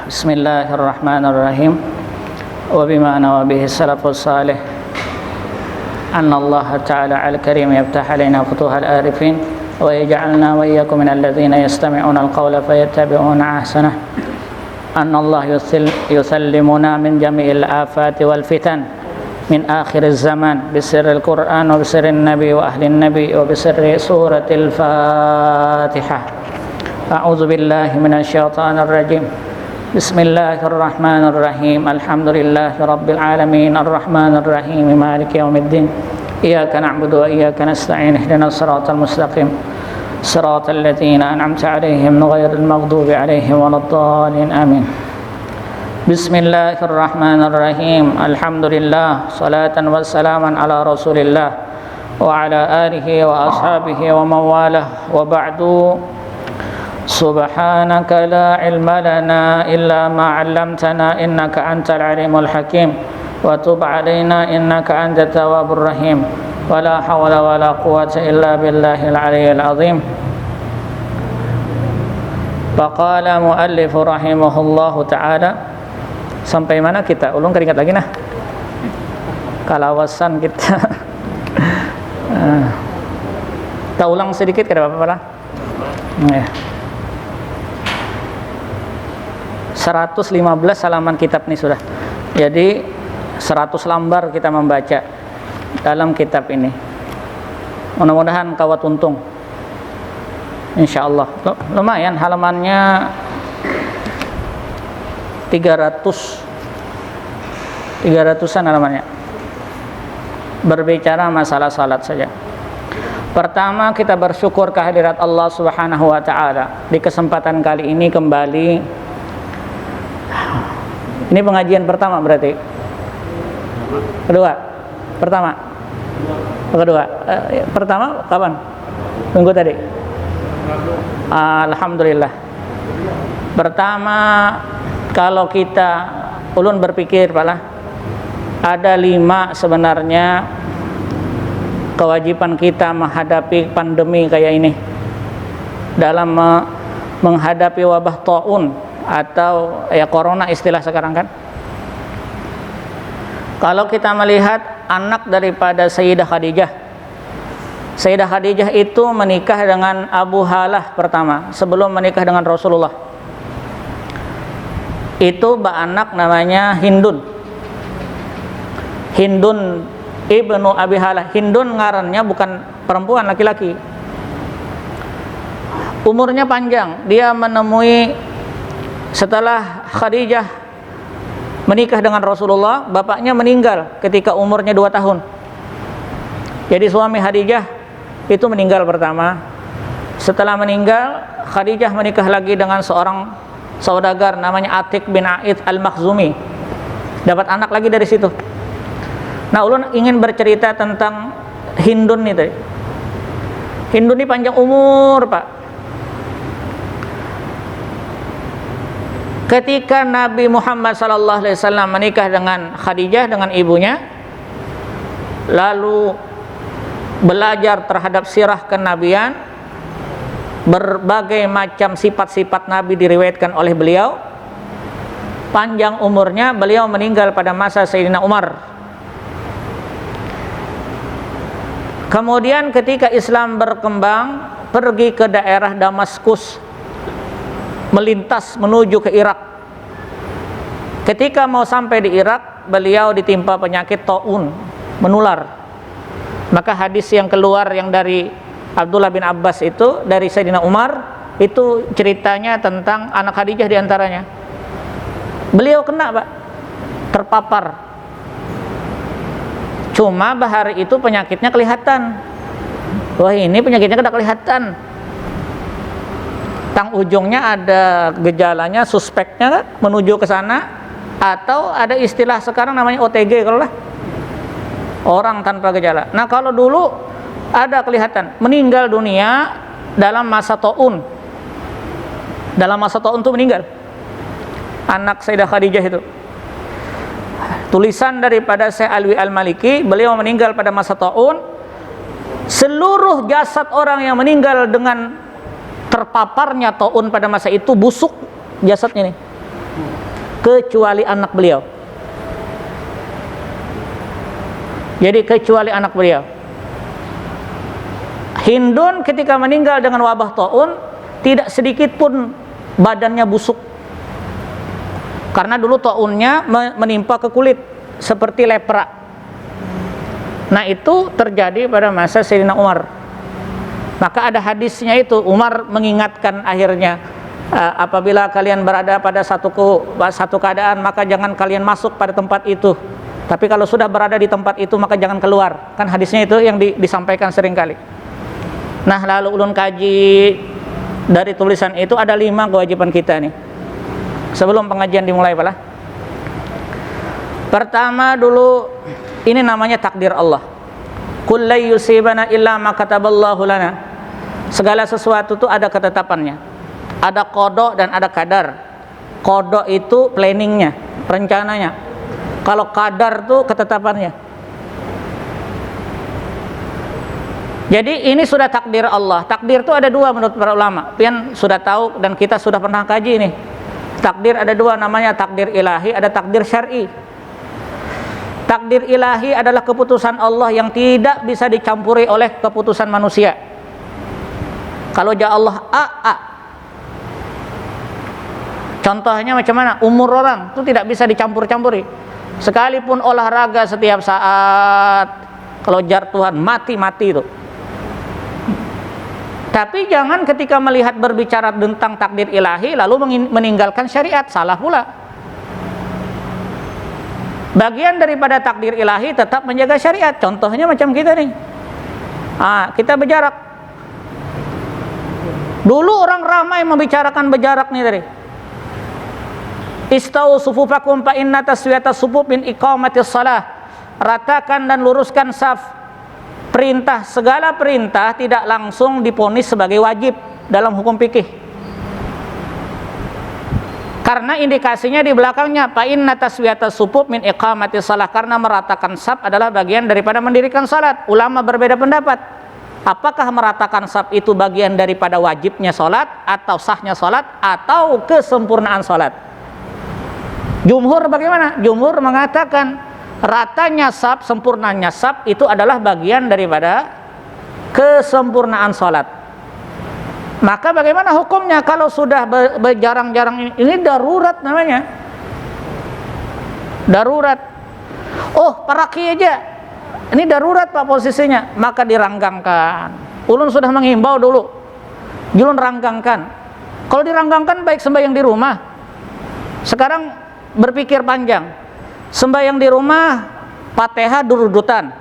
Bismillahirrahmanirrahim. Wa bima nawa bihi salafus salih anna Allah ta'ala al-karim yaftah alaina futuhal arifin wa yaj'alna wa iyyakum minal ladzina yastami'una al-qawla fayattabi'una ahsanah. Anna Allah yusallimuna min jami'il afati wal fitan min akhiriz zaman bisirril Qur'an wa bisirrin nabi wa ahlin nabi wa bisirri suratil Fatihah. A'udzu billahi minasyaitonir rajim. Bismillahirrahmanirrahim. Alhamdulillahi rabbil alamin arrahmanir rahim maliki yaumiddin. Iyyaka na'budu wa iyyaka nasta'in ihdinas siratal mustaqim siratal ladzina an'amta 'alaihim ghairil maghdubi 'alaihim waladdallin. Amin. Bismillahirrahmanirrahim. Alhamdulillah salatan wassalaman ala Rasulillah wa ala alihi wa ashabihi wa mawalah wa ba'du. Subhanaka la ilma lana illa ma 'allamtana innaka antal alimul hakim wa tub 'alaina innaka antat tawwabur rahim wa la hawla wa la quwwata illa billahil aliyyil azim. Faqala muallif rahimahullahu ta'ala. Sampai mana kita? Ulun keringat lagi nah. Kalawasan kita. Kita ulang sedikit kada apa-apa lah. Ya. 115 halaman kitab ini sudah. Jadi 100 lembar kita membaca dalam kitab ini. Mudah-mudahan kawat untung. Insyaallah. Lumayan halamannya 300-an halamannya. Berbicara masalah salat saja. Pertama, kita bersyukur kehadirat Allah Subhanahu wa taala. Di kesempatan kali ini kembali. Ini pengajian pertama berarti. Kedua. Pertama. Pertama kapan? Minggu tadi. Alhamdulillah. Pertama, kalau kita ulun berpikir pala ada 5 sebenarnya kewajiban kita menghadapi pandemi kayak ini. Dalam menghadapi wabah taun atau ya corona istilah sekarang kan. Kalau kita melihat anak daripada Sayyidah Khadijah. Sayyidah Khadijah itu menikah dengan Abu Halah pertama sebelum menikah dengan Rasulullah. Itu anak namanya Hindun. Hindun ibnu Abi Halah. Hindun ngarannya bukan perempuan, laki-laki. Umurnya panjang. Dia menemui setelah Khadijah menikah dengan Rasulullah, bapaknya meninggal ketika umurnya 2 tahun. Jadi suami Khadijah itu meninggal pertama. Setelah meninggal, Khadijah menikah lagi dengan seorang saudagar namanya Atiq bin A'id al-Makhzumi. Dapat anak lagi dari situ. Nah, ulun ingin bercerita tentang Hindun itu. Hindun ini panjang umur, Pak. Ketika Nabi Muhammad SAW menikah dengan Khadijah, dengan ibunya, lalu belajar terhadap sirah kenabian, berbagai macam sifat-sifat Nabi diriwayatkan oleh beliau. Panjang umurnya, beliau meninggal pada masa Sayyidina Umar. Kemudian ketika Islam berkembang, pergi ke daerah Damaskus, melintas menuju ke Irak. Ketika mau sampai di Irak, beliau ditimpa penyakit taun, menular. Maka hadis yang keluar yang dari Abdullah bin Abbas itu, dari Sayyidina Umar, itu ceritanya tentang anak Khadijah diantaranya. Beliau kena, Pak, terpapar. Cuma bahari itu penyakitnya kelihatan. Wah, ini penyakitnya kada kelihatan. Tang ujungnya ada gejalanya, suspeknya kan, menuju ke sana, atau ada istilah sekarang namanya OTG kalau lah, orang tanpa gejala. Nah, kalau dulu ada kelihatan meninggal dunia dalam masa taun. Dalam masa taun itu meninggal anak Sayyidah Khadijah itu. Tulisan daripada Syekh Alwi Al-Maliki, beliau meninggal pada masa taun. Seluruh jasad orang yang meninggal dengan terpaparnya taun pada masa itu busuk jasadnya nih. kecuali anak beliau. Jadi kecuali anak beliau. Hindun ketika meninggal dengan wabah taun, tidak sedikit pun badannya busuk. Karena dulu taunnya menimpa ke kulit seperti lepra. Nah, itu terjadi pada masa Sayyidina Umar. Maka ada hadisnya itu, Umar mengingatkan akhirnya, apabila kalian berada pada satu keadaan, maka jangan kalian masuk pada tempat itu. Tapi kalau sudah berada di tempat itu, maka jangan keluar. Kan hadisnya itu yang disampaikan seringkali. Nah, lalu ulun kaji dari tulisan itu ada 5 kewajiban kita nih. Sebelum pengajian dimulai, Pak. Pertama dulu, ini namanya takdir Allah. Qul la yusibana illa ma kataballahu lana. Segala sesuatu itu ada ketetapannya. Ada qada dan ada qadar. Qada itu planningnya, rencananya. Kalau qadar itu ketetapannya. Jadi ini sudah takdir Allah. Takdir itu ada 2 menurut para ulama. Pian sudah tahu dan kita sudah pernah kaji ini. Takdir ada 2, namanya takdir ilahi, ada takdir syar'i. Takdir ilahi adalah keputusan Allah yang tidak bisa dicampuri oleh keputusan manusia. Kalau ja Allah A. Contohnya macam mana? Umur orang itu tidak bisa dicampur-campuri. Sekalipun olahraga setiap saat, kalau jar Tuhan mati itu. Tapi jangan ketika melihat berbicara tentang takdir ilahi lalu meninggalkan syariat, salah pula. Bagian daripada takdir ilahi tetap menjaga syariat. Contohnya macam kita nih. Kita berjarak. Dulu orang ramai membicarakan berjarak nih tadi. Istau sufufakum fa inna taswiyata sufuf min iqamatis shalah. Ratakan dan luruskan saf. Perintah, segala perintah tidak langsung diponis sebagai wajib dalam hukum fikih. Karena indikasinya di belakangnya, fa inna taswiyatas sufuf min iqamatis shalah, karena meratakan saf adalah bagian daripada mendirikan salat. Ulama berbeda pendapat. Apakah meratakan saf itu bagian daripada wajibnya salat atau sahnya salat atau kesempurnaan salat? Jumhur bagaimana? Jumhur mengatakan ratanya saf, sempurnanya saf itu adalah bagian daripada kesempurnaan salat. Maka bagaimana hukumnya kalau sudah berjarang-jarang ini darurat namanya. Darurat. Oh, paraki aja. Ini darurat Pak posisinya, maka diranggangkan. Ulun sudah menghimbau dulu. Ulun ranggangkan. Kalau diranggangkan baik sembahyang di rumah. Sekarang berpikir panjang. Sembahyang di rumah Fatihah durudutan.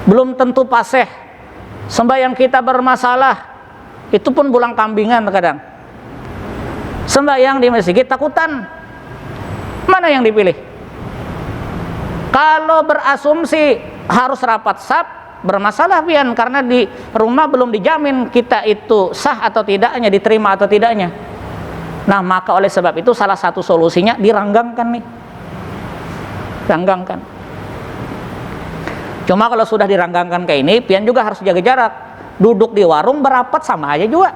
Belum tentu fasih. Sembahyang kita bermasalah. Itu pun bulang kambingan terkadang. Sembahyang di masjid takutan. Mana yang dipilih? Kalau berasumsi harus rapat saf, bermasalah pian, karena di rumah belum dijamin kita itu sah atau tidaknya, diterima atau tidaknya. Nah, maka oleh sebab itu salah satu solusinya diranggangkan nih. Ranggangkan. Cuma kalau sudah diranggangkan kayak ini, pian juga harus jaga jarak. Duduk di warung berapat sama aja juga.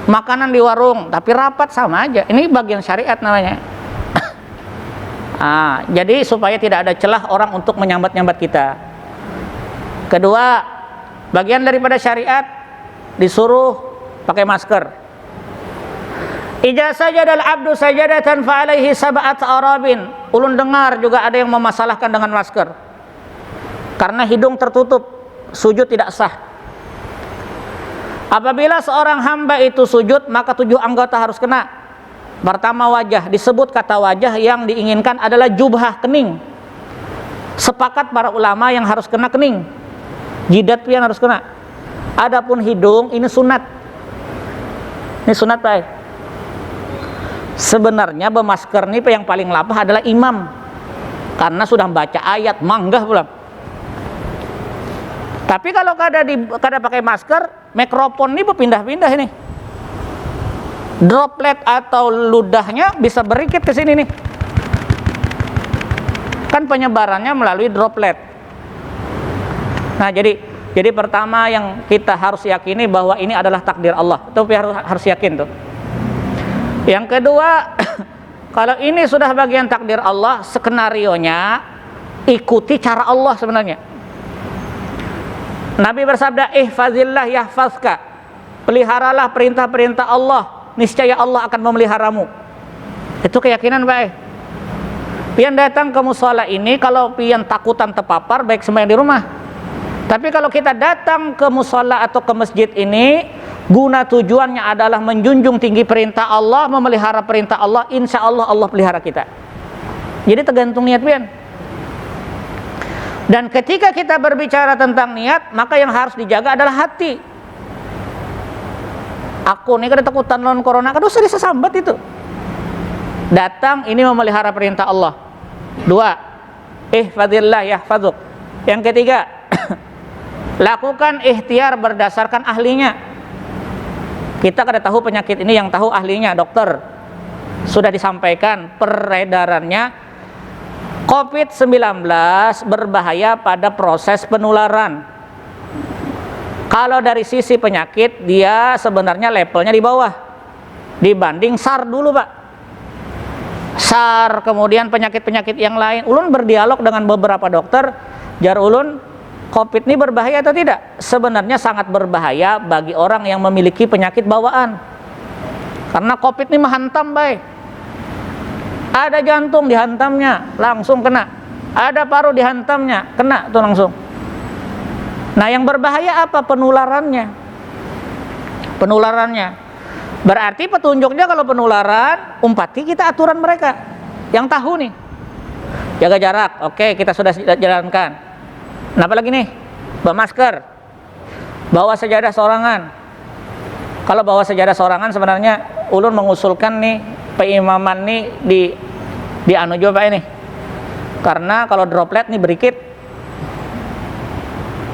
Makanan di warung tapi rapat sama aja. Ini bagian syariat namanya. Jadi supaya tidak ada celah orang untuk menyambat-nyambat kita. Kedua, bagian daripada syariat disuruh pakai masker. Idza sajadal abdu sajadatan fa alaihi sab'at arabin. Ulun dengar juga ada yang memasalahkan dengan masker. Karena hidung tertutup, sujud tidak sah. Apabila seorang hamba itu sujud, maka 7 anggota harus kena. Pertama wajah, disebut kata wajah yang diinginkan adalah jubhah, kening. Sepakat para ulama yang harus kena kening. Jidat pian harus kena. Adapun hidung ini sunat. Ini sunat Pak. Sebenarnya bermasker ini yang paling lapah adalah imam, karena sudah baca ayat manggah pula. Tapi kalau kada pakai masker, mikrofon ini berpindah-pindah ini. Droplet atau ludahnya bisa berikit ke sini nih. Kan penyebarannya melalui droplet. Nah, jadi pertama yang kita harus yakini bahwa ini adalah takdir Allah. Itu harus yakin tuh. Yang kedua, kalau ini sudah bagian takdir Allah, skenarionya ikuti cara Allah sebenarnya. Nabi bersabda, ihfazillah yahfazka, peliharalah perintah-perintah Allah, niscaya Allah akan memeliharamu. Itu keyakinan baik. Pian datang ke musola ini, kalau pian takutan terpapar, baik sembahyang di rumah. Tapi kalau kita datang ke musola atau ke masjid ini, guna tujuannya adalah menjunjung tinggi perintah Allah, memelihara perintah Allah, insya Allah Allah pelihara kita. Jadi tergantung niat pian. Dan ketika kita berbicara tentang niat, maka yang harus dijaga adalah hati. Aku nih kada takutan lawan corona, kada usah disesambat itu. Datang ini memelihara perintah Allah. 2, ihfazillah yahfazuk. Yang ketiga, lakukan ikhtiar berdasarkan ahlinya. Kita kada tahu penyakit ini, yang tahu ahlinya, dokter. Sudah disampaikan peredarannya, COVID-19 berbahaya pada proses penularan. Kalau dari sisi penyakit, dia sebenarnya levelnya di bawah dibanding SARS dulu, Pak. SARS, kemudian penyakit-penyakit yang lain. Ulun berdialog dengan beberapa dokter, jar ulun, COVID ini berbahaya atau tidak? Sebenarnya sangat berbahaya bagi orang yang memiliki penyakit bawaan. Karena COVID ini menghantam, baik. Ada jantung dihantamnya, langsung kena. Ada paru dihantamnya, kena tuh langsung. Nah, yang berbahaya apa? Penularannya. Berarti petunjuknya kalau penularan, umpati kita aturan mereka yang tahu nih. Jaga jarak, oke, kita sudah jalankan. Nah, apalagi nih? Bawa masker, bawa sajadah sorangan. Kalau bawa sajadah sorangan, sebenarnya ulun mengusulkan nih peimaman nih di anu juga Pak ini. Karena kalau droplet nih berikit,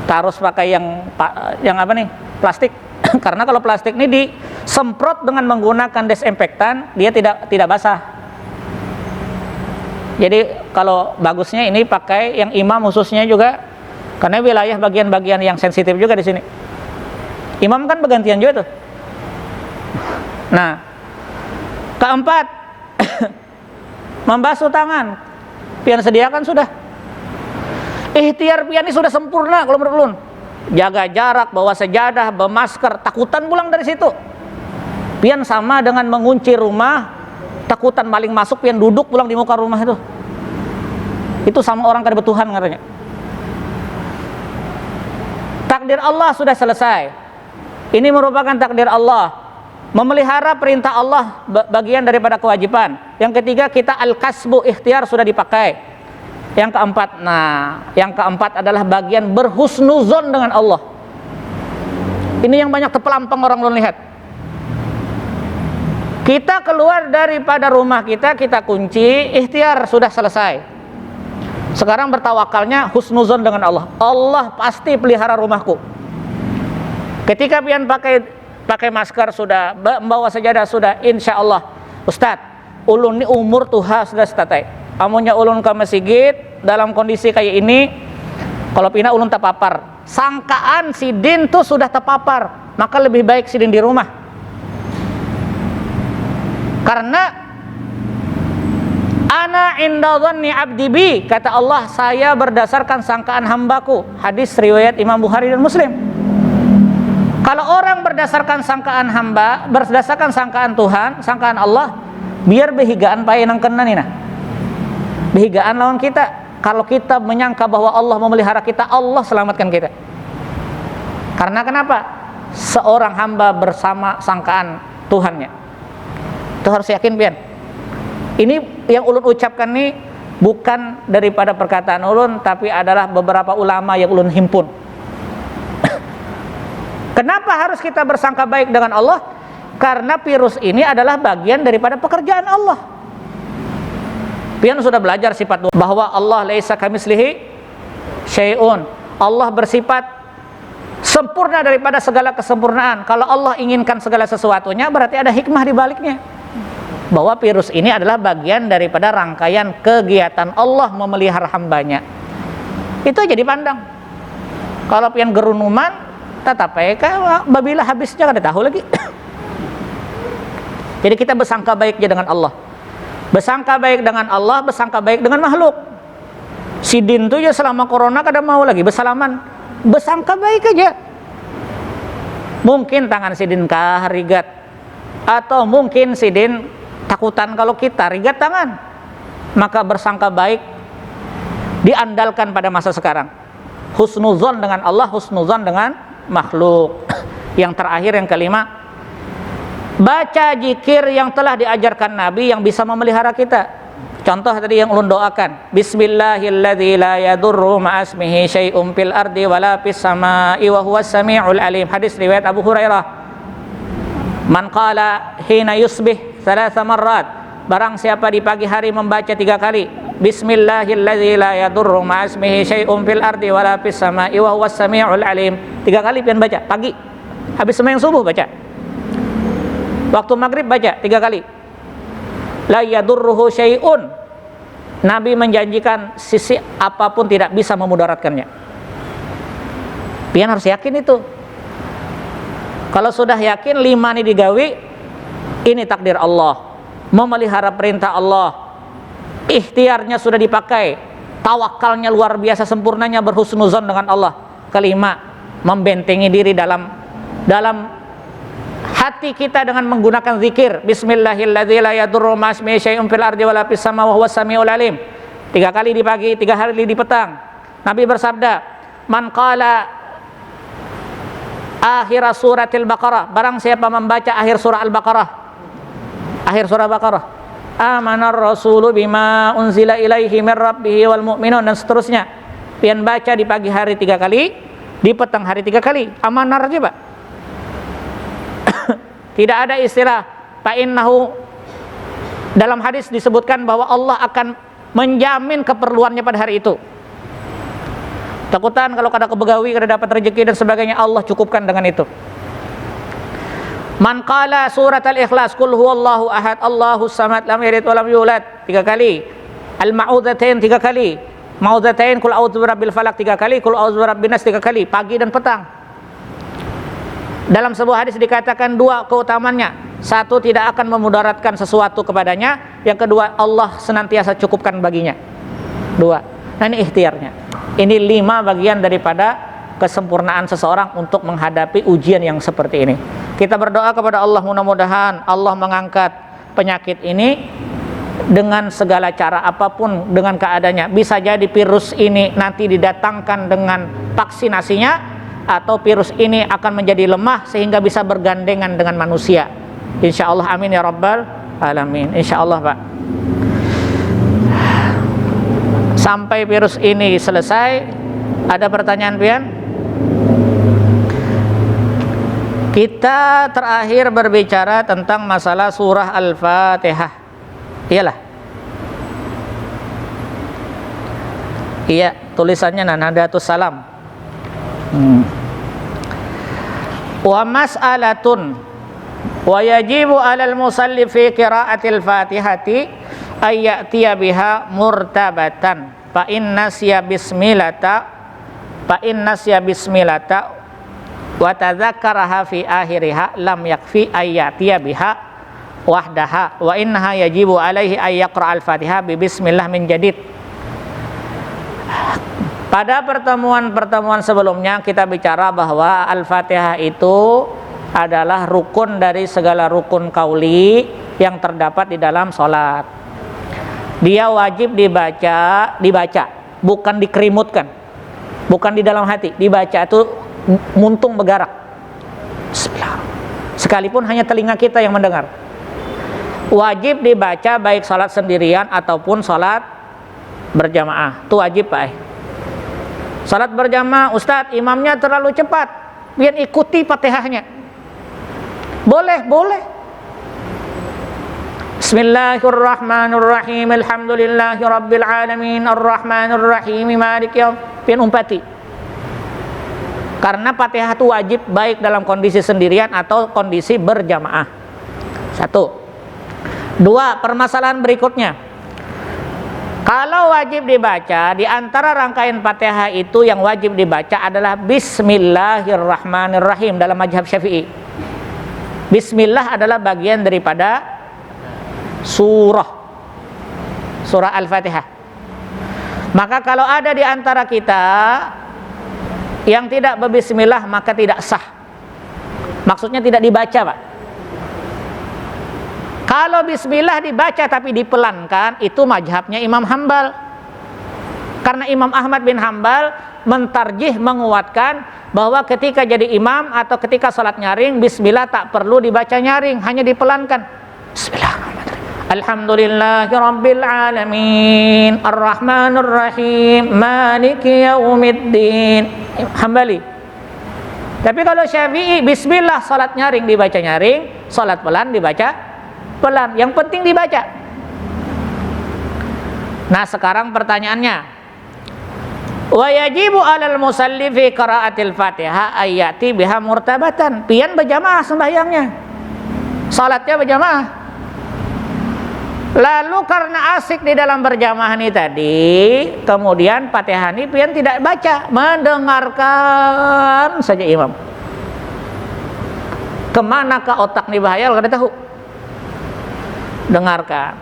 harus pakai yang apa nih? Plastik. Karena kalau plastik ini disemprot dengan menggunakan desinfektan, dia tidak basah. Jadi kalau bagusnya ini pakai yang imam khususnya juga, karena wilayah bagian-bagian yang sensitif juga di sini. Imam kan bergantian juga tuh. Nah, keempat, membasuh tangan. Pian sediakan sudah. Ikhtiar pian ini sudah sempurna kalau menurut ulun. Jaga jarak, bawa sajadah, bawa masker, takutan pulang dari situ. Pian sama dengan mengunci rumah, takutan maling masuk, pian duduk pulang di muka rumah itu. Itu sama orang kada bertuhan katanya. Takdir Allah sudah selesai. Ini merupakan takdir Allah. Memelihara perintah Allah bagian daripada kewajiban. Yang ketiga, kita al-kasbu, ikhtiar sudah dipakai. Yang keempat adalah bagian berhusnuzon dengan Allah. Ini yang banyak terpelampang orang belum lihat. Kita keluar daripada rumah kita kunci, ikhtiar sudah selesai. Sekarang bertawakalnya husnuzon dengan Allah. Allah pasti pelihara rumahku. Ketika pian pakai masker sudah, membawa sajadah sudah, insya Allah. Ustaz, ulun ini umur tuha sudah statai. Amunnya ulun ke masjid dalam kondisi kayak ini, kalau pina ulun terpapar, sangkaan si din tuh sudah terpapar, maka lebih baik si din di rumah. Karena ana inda dhanni abdi bi, kata Allah, saya berdasarkan sangkaan hambaku. Hadis riwayat Imam Bukhari dan Muslim. Kalau orang berdasarkan sangkaan hamba, berdasarkan sangkaan Tuhan, sangkaan Allah, biar behigaan paenang kena nih nah. Behigaan lawan kita. Kalau kita menyangka bahwa Allah memelihara kita, Allah selamatkan kita. Karena kenapa? Seorang hamba bersama sangkaan Tuhannya. Itu harus yakin pian. Ini yang ulun ucapkan nih bukan daripada perkataan ulun, tapi adalah beberapa ulama yang ulun himpun. Kenapa harus kita bersangka baik dengan Allah? Karena virus ini adalah bagian daripada pekerjaan Allah. Pian sudah belajar sifat bahwa Allah laisa kamitslihi syai'un. Allah bersifat sempurna daripada segala kesempurnaan. Kalau Allah inginkan segala sesuatunya, berarti ada hikmah di baliknya. Bahwa virus ini adalah bagian daripada rangkaian kegiatan Allah memelihara hambanya. Itu jadi pandang. Kalau pian gerunuman, tetapi babila habisnya kada tahu lagi. Jadi kita bersangka baik aja dengan Allah. Bersangka baik dengan Allah, bersangka baik dengan makhluk. Si Din tuh ya selama corona kada mau lagi bersalaman. Bersangka baik aja. Mungkin tangan si Din rigat, atau mungkin si Din takutan kalau kita rigat tangan. Maka bersangka baik diandalkan pada masa sekarang. Husnuzon dengan Allah, husnuzon dengan makhluk. Yang terakhir, yang kelima, baca zikir yang telah diajarkan Nabi yang bisa memelihara kita. Contoh tadi yang ulun doakan, Bismillahilladzi la yadurru ma'asmihi syai'un fil ardi wala fis sama'i wa huwas sami'ul alim. Hadis riwayat Abu Hurairah. Man qala hina yusbih 3 marrat, barang siapa di pagi hari membaca 3 kali, Bismillahilladzi la yadurru ma'asmihi syai'un fil ardi wala fis sama'i wa huwas sami'ul alim. 3 kali pian baca pagi. Habis sembahyang subuh baca. Waktu maghrib baca 3 kali. La yadurruhu syai'un. Nabi menjanjikan sisi apapun tidak bisa memudaratkannya. Pian harus yakin itu. Kalau sudah yakin 5 ini digawi, ini takdir Allah. Memelihara perintah Allah. Ikhtiarnya sudah dipakai. Tawakalnya luar biasa sempurnanya, berhusnuzon dengan Allah. Kelima, membentengi diri dalam hati kita dengan menggunakan zikir. Bismillahilladzi la yadurru ma'asmihi syai'un fil ardi wala fis sama wa huwas samiul alim. 3 kali di pagi, 3 kali di petang. Nabi bersabda, man qala akhir suratil Baqarah, barang siapa membaca akhir surah Al-Baqarah, akhir surah Baqarah, amanar rasulu bima unzila ilaihi mir rabbihi wal mu'minun, dan seterusnya. Pian baca di pagi hari 3 kali, di petang hari 3 kali. Amanar aja, Pak. Tidak ada istilah fa'innahu. Dalam hadis disebutkan bahwa Allah akan menjamin keperluannya pada hari itu. Takutan kalau kada kebegawi, kada dapat rezeki dan sebagainya, Allah cukupkan dengan itu. Man qala surat al-ikhlas, qul huwallahu ahad, Allahus samad, lam yalid wa lam yulad, 3 kali. Al-ma'udzatain 3 kali. Ma'udzatain qul a'udzu birabbil falaq 3 kali, qul a'udzu birabbin nas 3 kali, pagi dan petang. Dalam sebuah hadis dikatakan 2 keutamannya. 1, tidak akan memudaratkan sesuatu kepadanya. Yang kedua, Allah senantiasa cukupkan baginya. 2. Nah, ini ikhtiarnya. Ini 5 bagian daripada kesempurnaan seseorang untuk menghadapi ujian yang seperti ini. Kita berdoa kepada Allah, mudah-mudahan Allah mengangkat penyakit ini dengan segala cara apapun, dengan keadaannya. Bisa jadi virus ini nanti didatangkan dengan vaksinasinya, atau virus ini akan menjadi lemah sehingga bisa bergandengan dengan manusia. Insya Allah, amin ya rabbal alamin. Insya Allah, Pak. Sampai virus ini selesai, ada pertanyaan pian? Kita terakhir berbicara tentang masalah surah Al-Fatihah. Iyalah. Iya, tulisannya Nadatus Salam. Wa mas'alatun wa yajibu 'alal musalli fi qira'atil Fatihati ay ya'tiya biha murtabatan fa inna siya bismillata wa tadzakkaraha fi akhiriha lam yakfi ay ya'tiya biha wahdaha wa innaha yajibu 'alaihi ay yaqra'al Fatihah bi bismillah min jadid. Pada pertemuan-pertemuan sebelumnya kita bicara bahwa Al-Fatihah itu adalah rukun dari segala rukun qauli yang terdapat di dalam sholat. Dia wajib dibaca, bukan dikerimutkan, bukan di dalam hati. Dibaca itu muntung bergerak. Sekalipun hanya telinga kita yang mendengar. Wajib dibaca baik sholat sendirian ataupun sholat berjamaah. Itu wajib, Pak. Salat berjamaah, Ustadz, imamnya terlalu cepat, biar ikuti Fatihahnya. Boleh. Bismillahirrahmanirrahim. Alhamdulillahirabbil alamin arrahmanirrahim maliki yaum. Pian umpati. Karena Fatihah itu wajib baik dalam kondisi sendirian atau kondisi berjamaah. 1. 2, permasalahan berikutnya. Kalau wajib dibaca, di antara rangkaian Fatihah itu yang wajib dibaca adalah Bismillahirrahmanirrahim dalam mazhab Syafi'i. Bismillah adalah bagian daripada surah Al-Fatihah. Maka kalau ada di antara kita yang tidak berbismillah, maka tidak sah. Maksudnya tidak dibaca, Pak. Kalau bismillah dibaca tapi dipelankan, itu mazhabnya Imam Hambal. Karena Imam Ahmad bin Hambal mentarjih, menguatkan bahwa ketika jadi imam atau ketika sholat nyaring, bismillah tak perlu dibaca nyaring, hanya dipelankan. Bismillahirrahmanirrahim. Alhamdulillahi rabbil alamin, arrahmanir rahim, maliki yaumiddin. Hambali. Tapi kalau Syafi'i, bismillah sholat nyaring dibaca nyaring, sholat pelan dibaca pelan. Yang penting dibaca. Nah, sekarang pertanyaannya, wa yajibu 'alal musalli fi qiraatil Fatihah ayati biha murtabatan. Pian berjamaah sembahyangnya, salatnya berjamaah. Lalu karena asik di dalam berjamaah ini tadi, kemudian Fatihah ini pian tidak baca, mendengarkan saja imam. Kemanakah otak nih bahaya? Kada tahu. Dengarkan.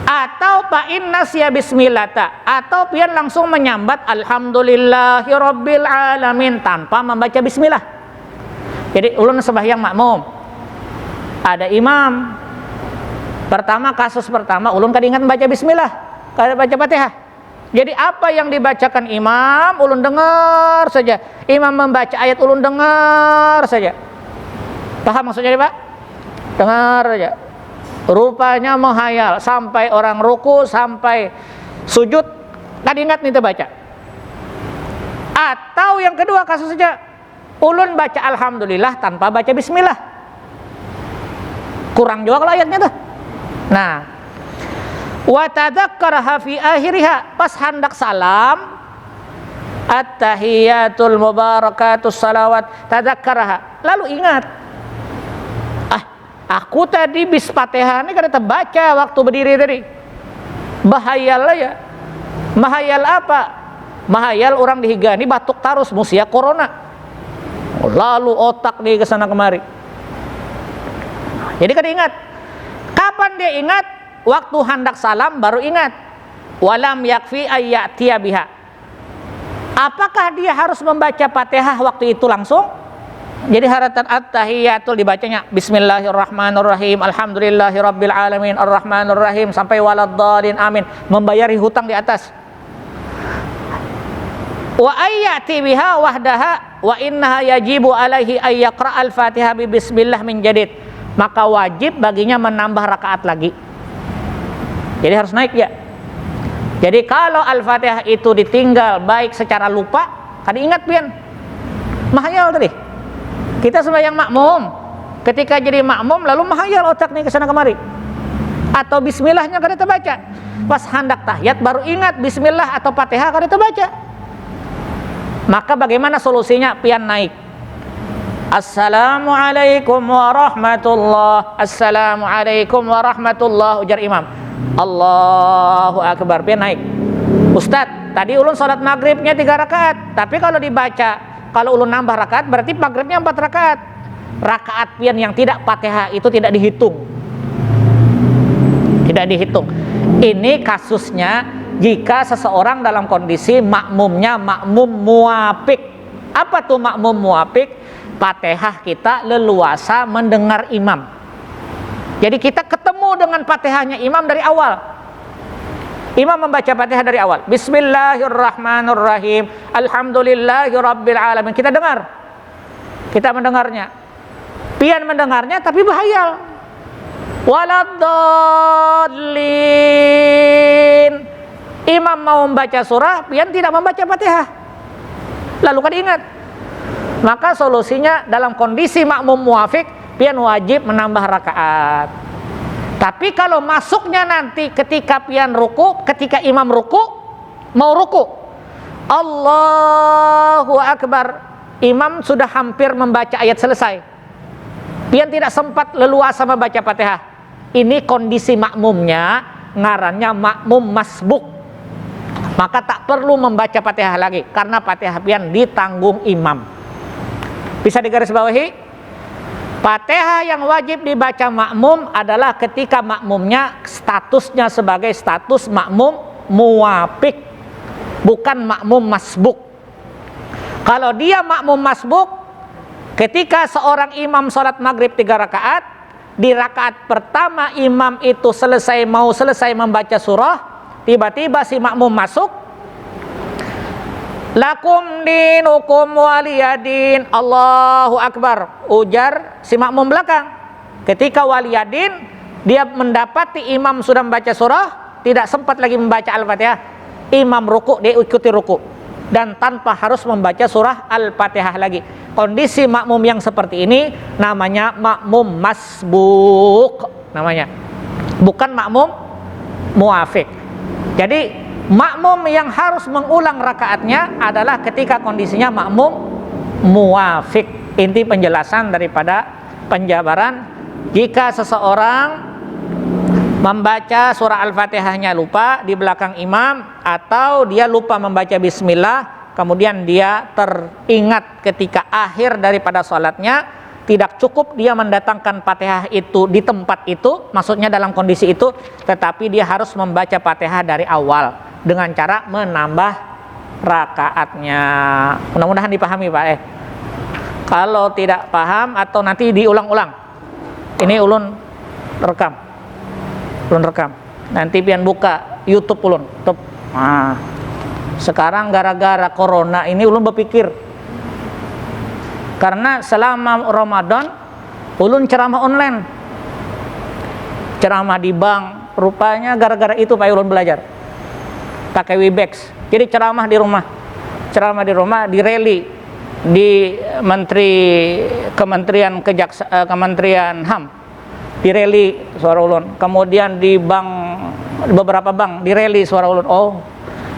Atau fa'in nasya bismillata, atau pian langsung menyambat alhamdulillahirabbil alamin tanpa membaca bismillah. Jadi ulun sembahyang makmum, ada imam. Kasus pertama ulun kada ingat membaca bismillah, kada baca Fatihah. Jadi apa yang dibacakan imam ulun dengar saja. Imam membaca ayat ulun dengar saja. Paham maksudnya, Pak? Dengar saja. Rupanya menghayal sampai orang ruku, sampai sujud, kan ingat nih baca. Atau yang kedua kasus saja, ulun baca alhamdulillah tanpa baca bismillah, kurang juga kalau ayatnya tuh. Nah, wa tadzakkaraha fi akhiriha, pas hendak salam, at-tahiyatul mubarakatus salawat, tadzakkaraha, lalu ingat, aku tadi bis Fatihah ini kada terbaca waktu berdiri tadi. Bahayal aja. Mahayal apa? Mahayal orang dihigani batuk tarus musia corona. Lalu otak dia kesana kemari. Jadi kada ingat. Kapan dia ingat? Waktu hendak salam baru ingat. Walam yakfi ayyatiya biha. Apakah dia harus membaca Fatihah waktu itu langsung? Jadi haratan at-tahiyatul dibacanya bismillahirrahmanirrahim, alhamdulillahirabbil alamin, arrahmanir rahim sampai waladdallin amin, membayari hutang di atas. Wa ayyati biha wahdaha wa innaha yajibu alaihi ay yaqra'al Fatihah bi bismillah min jadid. Maka wajib baginya menambah rakaat lagi. Jadi harus naik ya. Jadi kalau Al-Fatihah itu ditinggal baik secara lupa, kan ingat pian. Mahayal tadi. Kita sembahyang makmum, ketika jadi makmum lalu menghayal otak nih kesana kemari, atau bismillahnya kada terbaca, pas hendak tahiyat baru ingat bismillah atau Fatihah kada terbaca. Maka bagaimana solusinya? Pian naik. Assalamualaikum warahmatullah, assalamualaikum warahmatullah, ujar imam. Allahu akbar, pian naik. Ustadz, tadi ulun sholat maghribnya 3 rakaat, tapi kalau dibaca, kalau ulun nambah rakaat berarti maghribnya 4 rakaat. Rakaat pian yang tidak Fatihah itu tidak dihitung. Tidak dihitung. Ini kasusnya jika seseorang dalam kondisi makmumnya makmum muwafiq. Apa tuh makmum muwafiq? Fatihah kita leluasa mendengar imam. Jadi kita ketemu dengan Fatihahnya imam dari awal. Imam membaca Fatihah dari awal. Bismillahirrahmanirrahim. Alhamdulillahirabbil alamin. Kita dengar. Kita mendengarnya. Pian mendengarnya tapi bahayal. Waladdallin. Imam mau membaca surah, pian tidak membaca Fatihah. Lalu kan ingat. Maka solusinya dalam kondisi makmum muwafiq, pian wajib menambah rakaat. Tapi kalau masuknya nanti ketika pian ruku, ketika imam ruku, mau ruku, Allahu akbar, imam sudah hampir membaca ayat selesai, pian tidak sempat leluasa membaca Fatihah. Ini kondisi makmumnya, ngarannya makmum masbuk. Maka tak perlu membaca Fatihah lagi, karena Fatihah pian ditanggung imam. Bisa digarisbawahi? Fatihah yang wajib dibaca makmum adalah ketika makmumnya statusnya sebagai status makmum muwafiq, bukan makmum masbuk. Kalau dia makmum masbuk, ketika seorang imam sholat maghrib 3 rakaat, di rakaat pertama imam itu mau selesai membaca surah, tiba-tiba si makmum masuk, lakum dinukum waliyadin, Allahu Akbar, ujar si makmum belakang. Ketika waliyadin, dia mendapati imam sudah membaca surah, tidak sempat lagi membaca Al-Fatihah, imam ruku, dia ikuti ruku, dan tanpa harus membaca surah Al-Fatihah lagi. Kondisi makmum yang seperti ini namanya makmum masbuk namanya, bukan makmum muwafiq. Jadi makmum yang harus mengulang rakaatnya adalah ketika kondisinya makmum muwafiq. Inti penjelasan daripada penjabaran, jika seseorang membaca surah Al-Fatihahnya lupa di belakang imam, atau dia lupa membaca bismillah, kemudian dia teringat ketika akhir daripada sholatnya, tidak cukup dia mendatangkan Fatihah itu di tempat itu, maksudnya dalam kondisi itu, tetapi dia harus membaca Fatihah dari awal dengan cara menambah rakaatnya. Mudah-mudahan dipahami Pak. Kalau tidak paham atau nanti diulang-ulang, ini ulun rekam, nanti pian buka YouTube ulun. Nah, sekarang gara-gara corona ini ulun berpikir, karena selama Ramadan ulun ceramah online, ceramah di bank, rupanya gara-gara itu Pak ulun belajar pakai Webex. Jadi ceramah di rumah, di rally di Kementerian HAM, di rally suara ulun. Kemudian di bank, beberapa bank di rally suara ulun. Oh,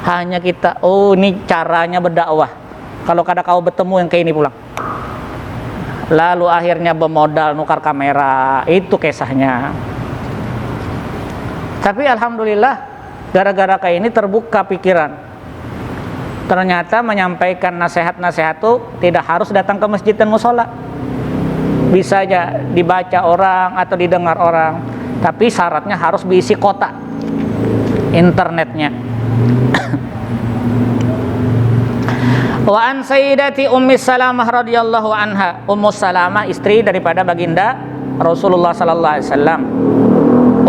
hanya kita, oh ini caranya berdakwah. Kalau kada kau bertemu yang kayak ini pulang. Lalu akhirnya bermodal nukar kamera, itu kisahnya. Tapi alhamdulillah, gara-gara kayak ini terbuka pikiran. Ternyata menyampaikan nasihat-nasihat itu tidak harus datang ke masjid dan musola. Bisa aja dibaca orang atau didengar orang, tapi syaratnya harus diisi kota internetnya. Wa an sayyidati Ummi Salamah radhiyallahu anha. Ummu Salamah istri daripada baginda Rasulullah sallallahu alaihi wasallam.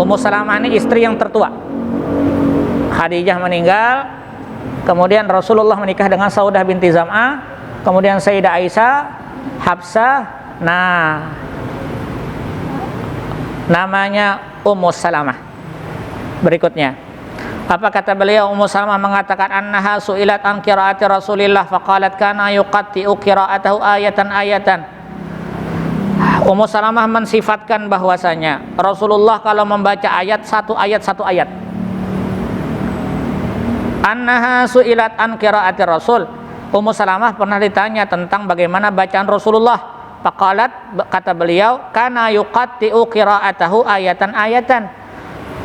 Ummu Salamah ini istri yang tertua. Khadijah meninggal, kemudian Rasulullah menikah dengan Saudah binti Zam'ah, kemudian Sayyidah Aisyah, Hafsah. Nah, namanya Ummu Salamah. Berikutnya, apa kata beliau? Ummu Salamah mengatakan, annaha su'ilat an qiraati Rasulillah faqalat kana yuqatti'u qira'atahu ayatan. Ummu Salamah mensifatkan bahwasanya Rasulullah kalau membaca ayat satu ayat. Annaha su'ilat an qiraati Rasul. Ummu Salamah pernah ditanya tentang bagaimana bacaan Rasulullah. Faqalat, kata beliau, kana yuqatti'u qira'atahu ayatan.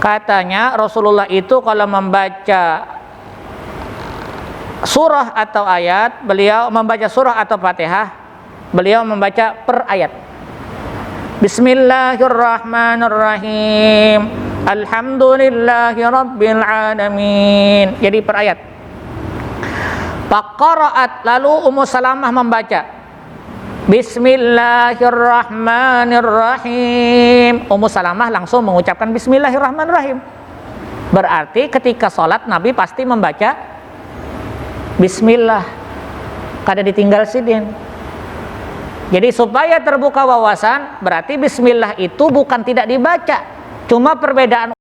Katanya Rasulullah itu kalau membaca surah atau ayat, beliau membaca surah atau Fatihah, beliau membaca per ayat. Bismillahirrahmanirrahim. Alhamdulillahi rabbil alamin. Jadi per ayat. Faqara'at, lalu Ummu Salamah membaca Bismillahirrahmanirrahim. Ummu Salamah langsung mengucapkan Bismillahirrahmanirrahim. Berarti ketika sholat Nabi pasti membaca Bismillah, kada ditinggal sidin. Jadi supaya terbuka wawasan, berarti Bismillah itu bukan tidak dibaca, cuma perbedaan